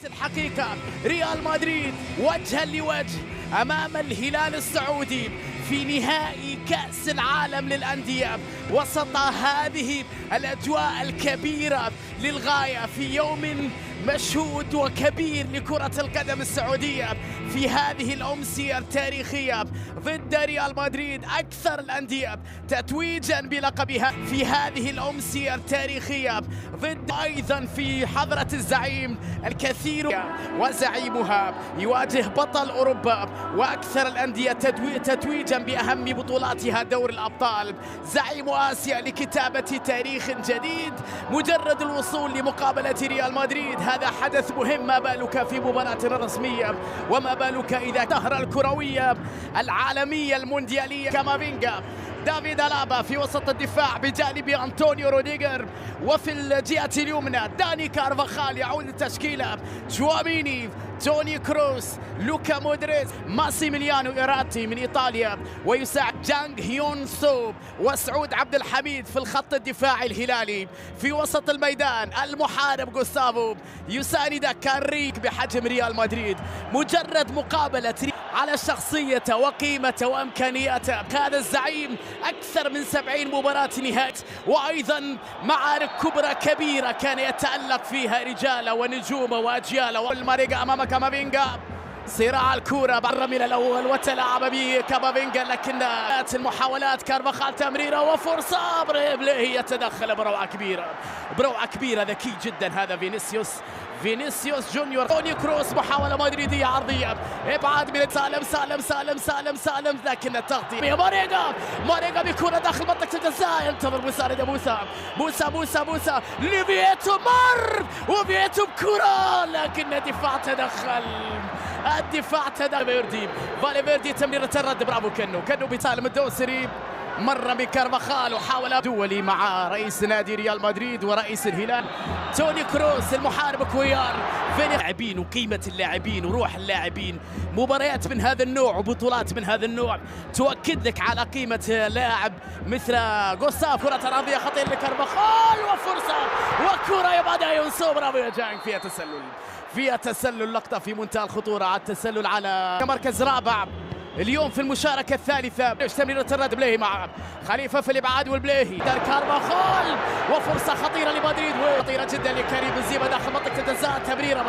الحقيقة ريال مدريد وجها لوجه أمام الهلال السعودي في نهائي كأس العالم للأندية وسط هذه الأجواء الكبيرة للغاية في يوم مشهود وكبير لكرة القدم السعودية في هذه الأمسية التاريخية ضد ريال مدريد أكثر الأندية تتويجا بلقبها في هذه الأمسية التاريخية ضد أيضا في حضرة الزعيم الكثير وزعيمها يواجه بطل أوروبا وأكثر الأندية تتويجا بأهم بطولاتها دور الأبطال زعيم آسيا لكتابة تاريخ جديد مجرد الوصول لمقابلة ريال مدريد هذا حدث مهم ما بالك في مباراة رسمية وما بالك إذا ظهر الكروية العالمية المونديالية كامافينجا دافيد ألابا في وسط الدفاع بجانب أنطونيو روديغر وفي الجهة اليمنى داني كارفاخال يعود للتشكيلة تشواميني توني كروس لوكا مودريتش ماسيميليانو إيراتي من إيطاليا ويساعد جانغ هيون سو وسعود عبد الحميد في الخط الدفاعي الهلالي في وسط الميدان المحارب غوستافو يساند كاريك بحجم ريال مدريد مجرد مقابلة على شخصيته وقيمته وامكانياته هذا الزعيم اكثر من 70 مباراة نهائي وايضا معارك كبرى كبيرة كان يتألق فيها رجاله ونجومه واجياله والماريجا امام كامافينجا صراع الكرة برا من الاول وتلاعب به كامافينجا لكن المحاولات كارفاخال تمريره وفرصة بليه يتدخل بروعة كبيرة ذكي جدا هذا فينيسيوس جونيور توني كروس محاولة مدريدية عرضية ابعاد من سالم لكن التغطية ماريجا بكرة داخل منطقة الجزاء ينتظر مساندة موسى لفييتو مر وفييتو بكرة لكن الدفاع تدخل فالفيردي تمريرة الرد برافو كنو بسالم الدوسري مر بكارفاخال وحاول دولي مع رئيس نادي ريال مدريد ورئيس الهلال توني كروس المحارب كويار فين اللاعبين وقيمة اللاعبين وروح اللاعبين مباريات من هذا النوع وبطولات من هذا النوع تؤكد لك على قيمة لاعب مثل غوستاف كرة أرضية خطيرة لكارفاخال وفرصة وكرة يبعدها ينسو برافو يا جانج فيها تسلل لقطة في منتهى الخطورة على التسلل على مركز رابع اليوم في المشاركة الثالثة تمريرة الرد بليهي مع خليفة في الإبعاد والبليهي كارفاخال وفرصة خطيرة لمدريد خطيرة جدا لكريم بنزيما داخل منطقة الجزاء تمريرة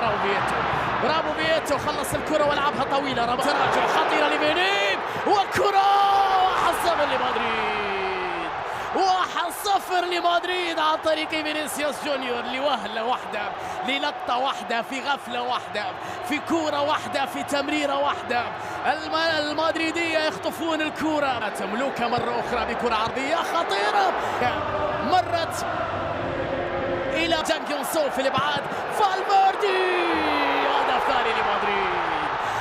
برافو فييتو خلص الكرة ولعبها طويلة تراجع خطيرة لفينيب وكرة 1-0 لمدريد عن طريق فينيسيوس جونيور لوهلة واحدة للقطة واحدة في غفلة واحدة في كورة واحدة في تمريرة واحدة المدريدية يخطفون الكورة تملكها مرة أخرى بكرة عرضية خطيرة مرت إلى جانغ يون سو في الإبعاد فالفيردي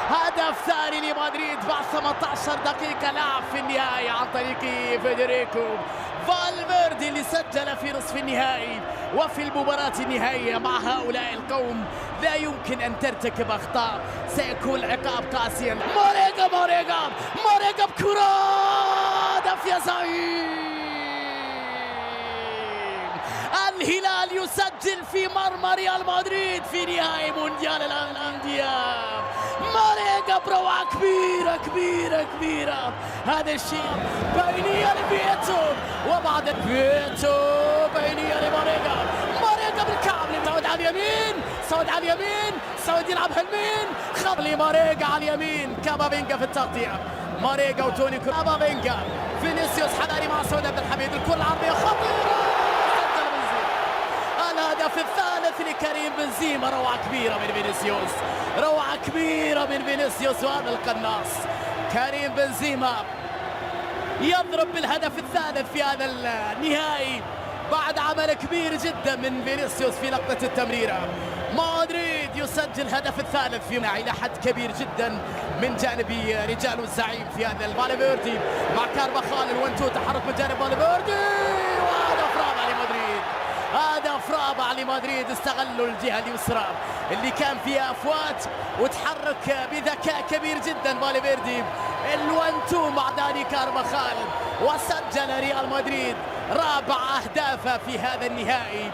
هدف ثاني لمدريد بعد 18 دقيقة لعب في النهائي عن طريق فيدريكو فالفيردي اللي سجل في نصف النهائي وفي المباراة النهائية مع هؤلاء القوم لا يمكن أن ترتكب أخطاء سيكون عقاب قاسيا ماريجا بكرة هدف يا زعيم الهلال يسجل في مرمى ريال مدريد في نهائي مونديال الأندية ماريجا بروعة كبيرة هذا الشيء بينية لفييتو وبعد فييتو بينية ماريجا بالكعب سعود على اليمين سعود يلعبها اليمين خلي ماريجا على اليمين كامافينجا في التغطية ماريجا وتوني كامافينجا فينيسيوس حذاري مع سعود عبد الحميد الكرة العرضية خطيرة الهدف الثالث لكريم بنزيما روعة كبيرة من فينيسيوس وهذا القناص كريم بنزيما يضرب بالهدف الثالث في هذا النهائي بعد عمل كبير جدا من فينيسيوس في لقطة التمريرة مدريد يسجل الهدف الثالث في إلى حد كبير جدا من جانب رجال الزعيم في هذا فالفيردي مع كارفاخال الونتو تحرك من جانب فالفيردي هدف رابع لمدريد استغلوا الجهة اليسرى اللي كان فيها أفوات وتحرك بذكاء كبير جدا فالفيردي الوانتو مع داني كارفاخال وسجل ريال مدريد رابع أهدافه في هذا النهائي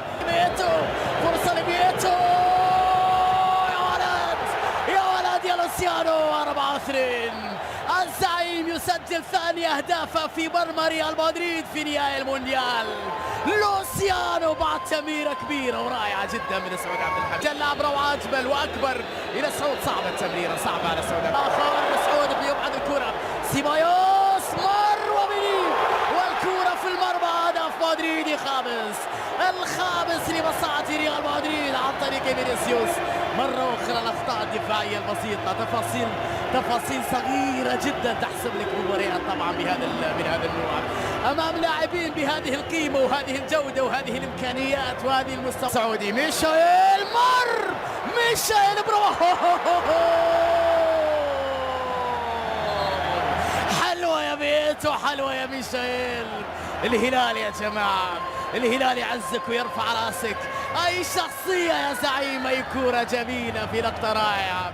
فرصة لفييتو لوسيانو 4-2. الزعيم يسجل ثاني أهدافه في مرمى ريال مدريد في نهائي المونديال. لوسيانو بعد تمريرة كبيرة ورائعة جدا من سعود عبد الحميد. جلاب روعة أجمل وأكبر إلى سعود. صعبة التمريرة، صعبة على سعود. آخر مسعود بيبعد الكرة، سيبايوس مر وبيليف والكرة في المرمى. هدف مدريدي خامس، الخامس لمصلحة ريال مدريد عن طريق فينيسيوس. مرة أخرى الأخطاء الدفاعية البسيطة، تفاصيل صغيرة جدا تحسب لك مباريات طبعا من هذا النوع أمام لاعبين بهذه القيمة وهذه الجودة وهذه الإمكانيات وهذه المستوى. سعودي ميشائيل مر، ميشائيل حلوة يا بيتو، حلوة يا ميشائيل. الهلال يا جماعة، الهلال يعزك ويرفع راسك. أي شخصية يا زعيم، أي كورة جميلة في لقطة رائعة.